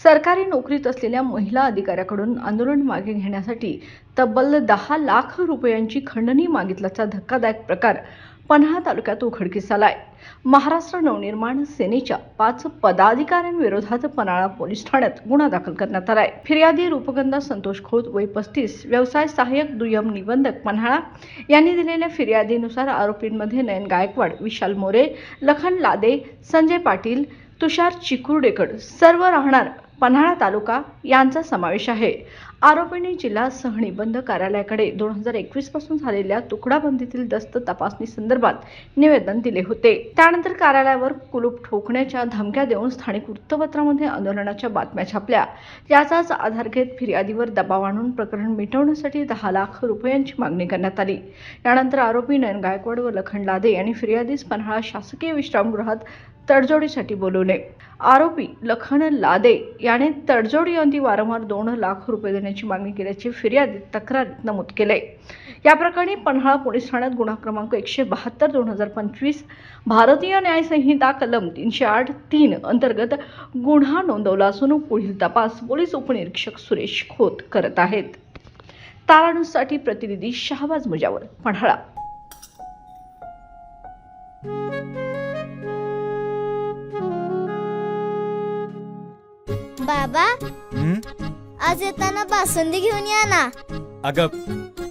सरकारी नोकरीत असलेल्या महिला अधिकाऱ्याकडून आंदोलन मागे घेण्यासाठी तब्बल 10 लाख रुपयांची खंडणी मागितल्याचा धक्कादायक प्रकार पन्हाळा तालुक्यात उघडकीस आलाय. महाराष्ट्र नवनिर्माण सेनेच्या 5 पदाधिकाऱ्यांविरोधात पन्हाळा पोलीस ठाण्यात गुन्हा दाखल करण्यात आलाय. फिर्यादी रूपगंधा संतोष खोत वय 35, व्यवसाय सहाय्यक दुय्यम निबंधक पन्हाळा यांनी दिलेल्या फिर्यादीनुसार आरोपींमध्ये नयन गायकवाड, विशाल मोरे, लखन लादे, संजय पाटील, तुषार चिकुर्डेकर सर्व राहणार पन्हाळा तालुका यांचा समावेश आहे. आरोपींनी जिल्हा सहनिबंध कार्यालयाकडे 2021 पासून झालेल्या तुकडाबंदीतील दस्त तपासणी संदर्भात निवेदन दिले होते. त्यानंतर कार्यालयावर कुलूप ठोकण्याच्या धमक्या देऊन स्थानिक वृत्तपत्रामध्ये आंदोलनाच्या बातम्या छापल्या. याचाच आधार घेत फिर्यादीवर दबाव आणून प्रकरण मिटवण्यासाठी 10 लाख रुपयांची मागणी करण्यात आली. यानंतर आरोपी नयन गायकवाड व लखन लादे यांनी फिर्यादीस पन्हाळा शासकीय विश्रामगृहात तडजोडीसाठी बोलवले. आरोपी लखन लादे याने तडजोडीअंती वारंवार 2 लाख रुपये देण्याची मागणी केल्याचे फिर्यादीत तक्रारीत नमूद केले. या प्रकरणी पन्हाळा पोलीस ठाण्यात गुन्हा क्रमांक 172/2025 भारतीय न्याय संहिता कलम 308(3) अंतर्गत गुन्हा नोंदवला असून पुढील तपास पोलीस उपनिरीक्षक सुरेश खोत करत आहेत. तारा न्यूजसाठी प्रतिनिधी शाहबाज मुजावर, पन्हाळा. बाबा, आज येताना बासुंदी घेऊन या ना. अगं,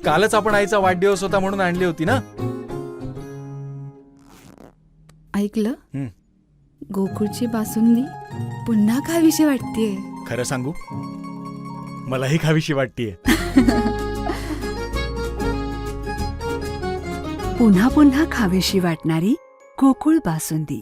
कालच आपण आईचा वाढदिवस होता म्हणून आणली होती ना. ऐकलं, गोकुळची बासुंदी पुन्हा खावीशी वाटतेय. खरं सांगू, मलाही खावीशी वाटतेय. पुन्हा पुन्हा खावीशी वाटणारी गोकुळ बासुंदी.